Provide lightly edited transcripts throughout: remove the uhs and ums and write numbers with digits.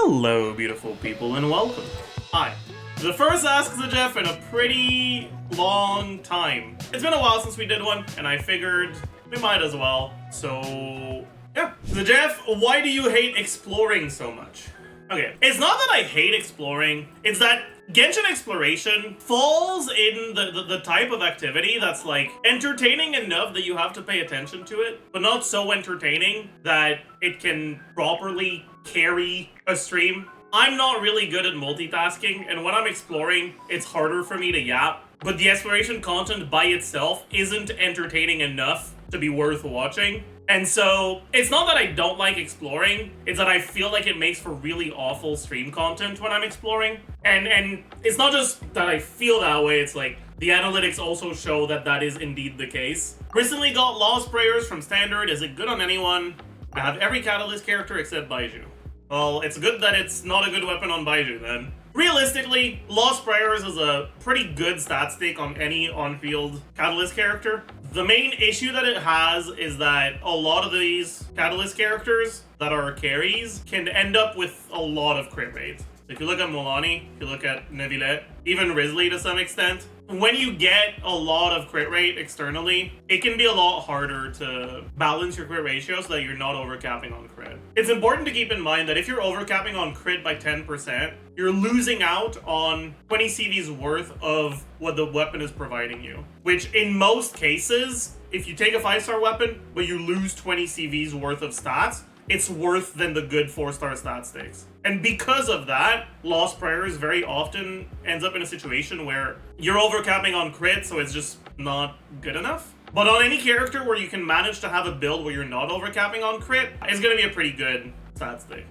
Hello, beautiful people, and welcome. Hi. The first Ask Zajef in a pretty long time. It's been a while since we did one, and I figured we might as well. So, yeah. Zajef, why do you hate exploring so much? Okay, it's not that I hate exploring, it's that Genshin exploration falls in the type of activity that's like entertaining enough that you have to pay attention to it, but not so entertaining that it can properly carry a stream. I'm not really good at multitasking, and when I'm exploring, it's harder for me to yap, but the exploration content by itself isn't entertaining enough to be worth watching. And so, it's not that I don't like exploring, it's that I feel like it makes for really awful stream content when I'm exploring. And it's not just that I feel that way, it's like, the analytics also show that that is indeed the case. Recently got Lost Prayers from Standard. Is it good on anyone? I have every Catalyst character except Baiju. Well, it's good that it's not a good weapon on Baiju then. Realistically, Lost Prayers is a pretty good stat stake on any on-field Catalyst character. The main issue that it has is that a lot of these Catalyst characters that are carries can end up with a lot of crit rates. If you look at Molani, if you look at Neuvillette, even Risley to some extent, when you get a lot of crit rate externally, it can be a lot harder to balance your crit ratio so that you're not overcapping on crit. It's important to keep in mind that if you're overcapping on crit by 10%, you're losing out on 20 CV's worth of what the weapon is providing you. Which in most cases, if you take a 5-star weapon, but you lose 20 CV's worth of stats, it's worth than the good 4-star stat stakes. And because of that, Lost Prayers very often ends up in a situation where you're overcapping on crit, so it's just not good enough. But on any character where you can manage to have a build where you're not overcapping on crit, it's going to be a pretty good stat stake.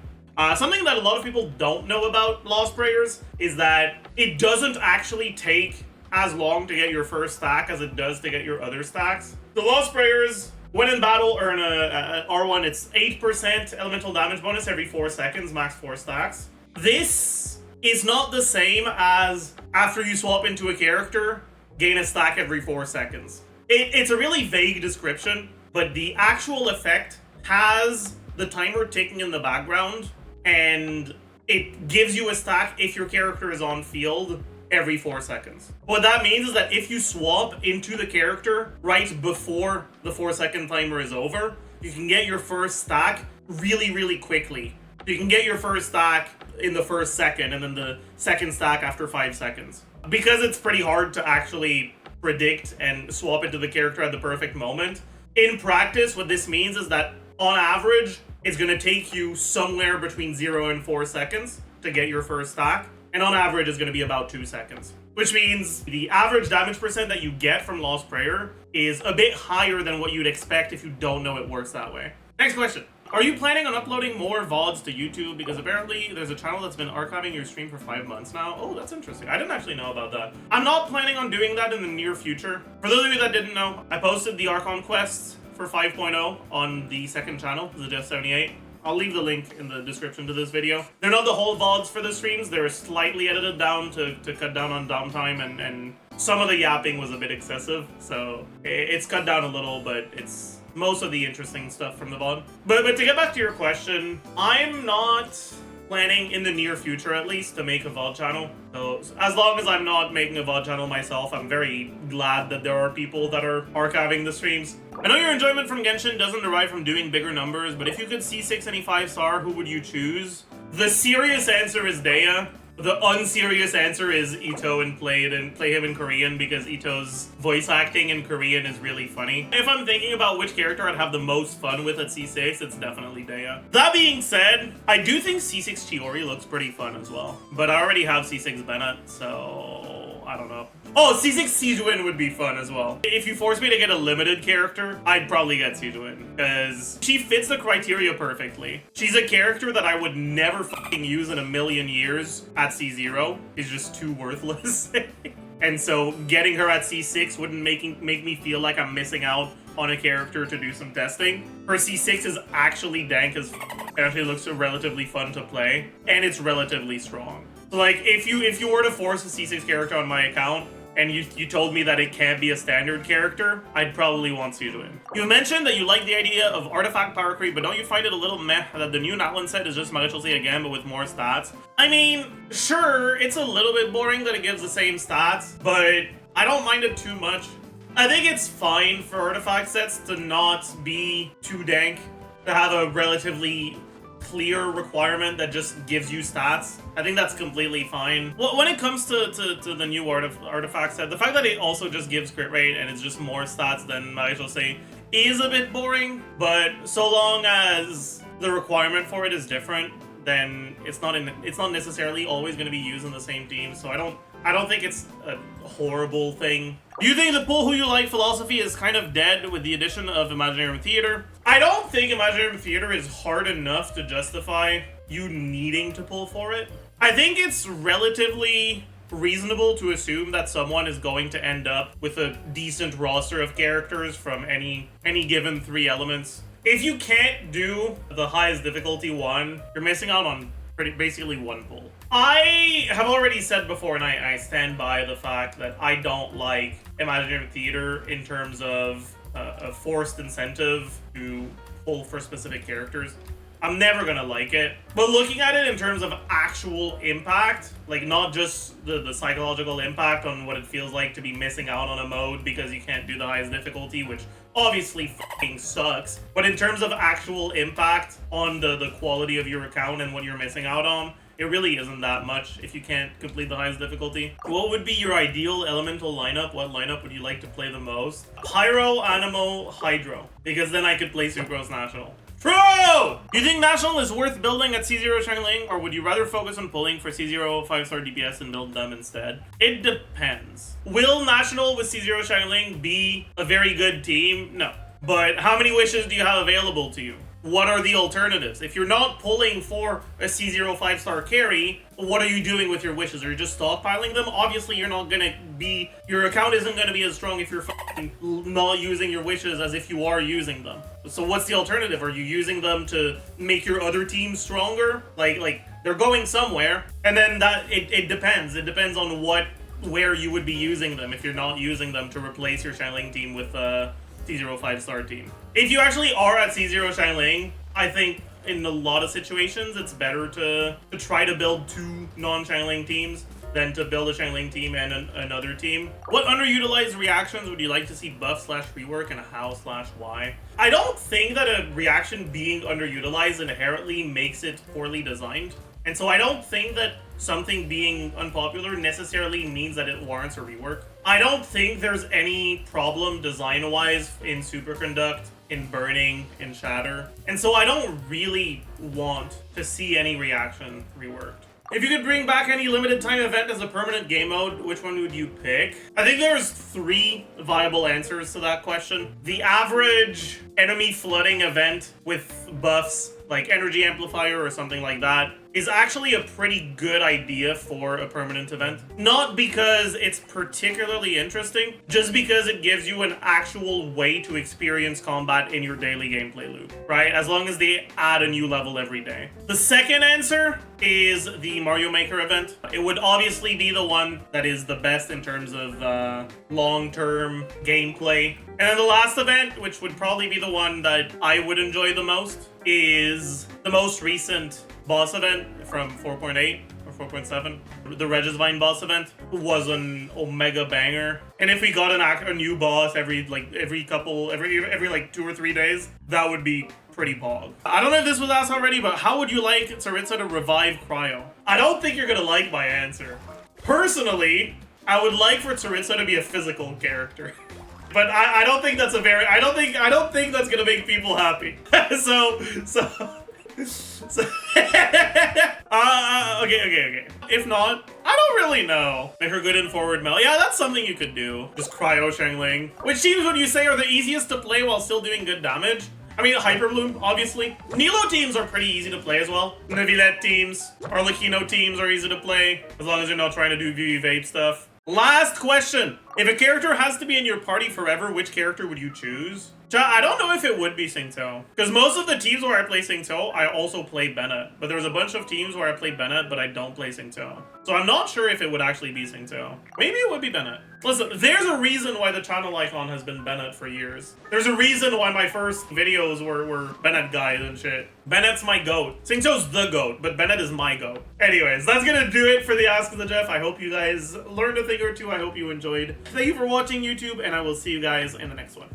Something that a lot of people don't know about Lost Prayers is that it doesn't actually take as long to get your first stack as it does to get your other stacks. The Lost Prayers, when in battle, earn a R1, it's 8% elemental damage bonus every 4 seconds, max 4 stacks. This is not the same as after you swap into a character, gain a stack every 4 seconds. It's a really vague description, but the actual effect has the timer ticking in the background, and it gives you a stack if your character is on field every 4 seconds. What that means is that if you swap into the character right before the 4-second timer is over, you can get your first stack really quickly. You can get your first stack in the first second and then the second stack after 5 seconds. Because it's pretty hard to actually predict and swap into the character at the perfect moment, in practice what this means is that on average it's going to take you somewhere between 0 and 4 seconds to get your first stack. And on average, it's going to be about 2 seconds. Which means the average damage percent that you get from Lost Prayer is a bit higher than what you'd expect if you don't know it works that way. Next question. Are you planning on uploading more VODs to YouTube? Because apparently there's a channel that's been archiving your stream for 5 months now. Oh, that's interesting. I didn't actually know about that. I'm not planning on doing that in the near future. For those of you that didn't know, I posted the Archon quests for 5.0 on the second channel, Zajef78. I'll leave the link in the description to this video. They're not the whole VODs for the streams. They're slightly edited down to cut down on downtime, and some of the yapping was a bit excessive. So it's cut down a little, but it's most of the interesting stuff from the VOD. But to get back to your question, I'm not planning in the near future at least to make a VOD channel. So as long as I'm not making a VOD channel myself, I'm very glad that there are people that are archiving the streams. I know your enjoyment from Genshin doesn't derive from doing bigger numbers, but if you could C6 any 5-star, who would you choose? The serious answer is Dea. The unserious answer is Ito and play him in Korean because Ito's voice acting in Korean is really funny. If I'm thinking about which character I'd have the most fun with at C6, it's definitely Dea. That being said, I do think C6 Chiori looks pretty fun as well. But I already have C6 Bennett, so I don't know. Oh, C6 Sijuin would be fun as well. If you force me to get a limited character, I'd probably get Sijuin, because she fits the criteria perfectly. She's a character that I would never fucking use in a million years at C0. She's just too worthless. And so getting her at C6 wouldn't make me feel like I'm missing out on a character to do some testing. Her C6 is actually dank as f***. It actually looks relatively fun to play, and it's relatively strong. So like, if you were to force a C6 character on my account, and you told me that it can't be a standard character, I'd probably want Xiangling. You mentioned that you like the idea of artifact power creep, but don't you find it a little meh that the new natlan set is just Magicalcy again, but with more stats? I mean, sure, it's a little bit boring that it gives the same stats, but I don't mind it too much. I think it's fine for artifact sets to not be too dank, to have a relatively clear requirement that just gives you stats. I think that's completely fine. Well, when it comes to the new artifact set, the fact that it also just gives crit rate and it's just more stats than Magicalcy is a bit boring, but so long as the requirement for it is different, then it's not necessarily always going to be used in the same team, so I don't think it's a horrible thing. Do you think the pull who you like philosophy is kind of dead with the addition of Imaginary Theater? I don't think Imaginary Theater is hard enough to justify you needing to pull for it. I think it's relatively reasonable to assume that someone is going to end up with a decent roster of characters from any given 3 elements. If you can't do the highest difficulty one, you're missing out on basically one pull. I have already said before, and I stand by the fact that I don't like Imaginary Theater in terms of a forced incentive to pull for specific characters. I'm never gonna like it. But looking at it in terms of actual impact, like not just the psychological impact on what it feels like to be missing out on a mode because you can't do the highest difficulty, which obviously fucking sucks, but in terms of actual impact on the quality of your account and what you're missing out on, it really isn't that much if you can't complete the highest difficulty. What would be your ideal elemental lineup? What lineup would you like to play the most? Pyro, Animo, Hydro, because then I could play Sucrose National. True! Do you think National is worth building at C0 Xiangling, or would you rather focus on pulling for C0 5-star DPS and build them instead? It depends. Will National with C0 Xiangling be a very good team? No. But how many wishes do you have available to you? What are the alternatives? If you're not pulling for a C0 5-star carry, what are you doing with your wishes? Are you just stockpiling them? Obviously, you're not gonna be... Your account isn't gonna be as strong if you're not using your wishes as if you are using them. So what's the alternative? Are you using them to make your other team stronger? Like they're going somewhere. And then it depends. It depends on where you would be using them if you're not using them to replace your Xiangling team with C0 5-star team. If you actually are at C0 Xiangling, I think in a lot of situations it's better to try to build 2 non-Xiangling teams than to build a Xiangling team and another team. What underutilized reactions would you like to see buff/rework, and how/why? I don't think that a reaction being underutilized inherently makes it poorly designed. And so I don't think that something being unpopular necessarily means that it warrants a rework. I don't think there's any problem design-wise in Superconduct, in Burning, in Shatter. And so I don't really want to see any reaction reworked. If you could bring back any limited time event as a permanent game mode, which one would you pick? I think there's 3 viable answers to that question. The average enemy flooding event with buffs, like Energy Amplifier or something like that, is actually a pretty good idea for a permanent event. Not because it's particularly interesting, just because it gives you an actual way to experience combat in your daily gameplay loop, right? As long as they add a new level every day. The second answer is the Mario Maker event. It would obviously be the one that is the best in terms of long-term gameplay. And then the last event, which would probably be the one that I would enjoy the most, is the most recent boss event from 4.8 or 4.7. The Regisvine boss event was an omega banger. And if we got a new boss every 2 or 3 days, that would be pretty bog. I don't know if this was asked already, but how would you like Tsaritsa to revive Cryo? I don't think you're gonna like my answer. Personally, I would like for Tsaritsa to be a physical character. But I don't think that's I don't think that's gonna make people happy. Okay. If not, I don't really know. Make her good in forward mel. Yeah, that's something you could do. Just Cryo Xiangling. Which teams would you say are the easiest to play while still doing good damage? I mean, Hyperbloom, obviously. Nilo teams are pretty easy to play as well. Nevilet teams, Arlecchino teams are easy to play, as long as you're not trying to do VV Vape stuff. Last question. If a character has to be in your party forever, which character would you choose? I don't know if it would be Singto. Because most of the teams where I play Singto, I also play Bennett. But there's a bunch of teams where I play Bennett, but I don't play Singto. So I'm not sure if it would actually be Singto. Maybe it would be Bennett. Listen, there's a reason why the channel icon has been Bennett for years. There's a reason why my first videos were Bennett guys and shit. Bennett's my goat. Singto's the goat, but Bennett is my goat. Anyways, that's gonna do it for the Ask Zajef. I hope you guys learned a thing or two. I hope you enjoyed. Thank you for watching, YouTube, and I will see you guys in the next one.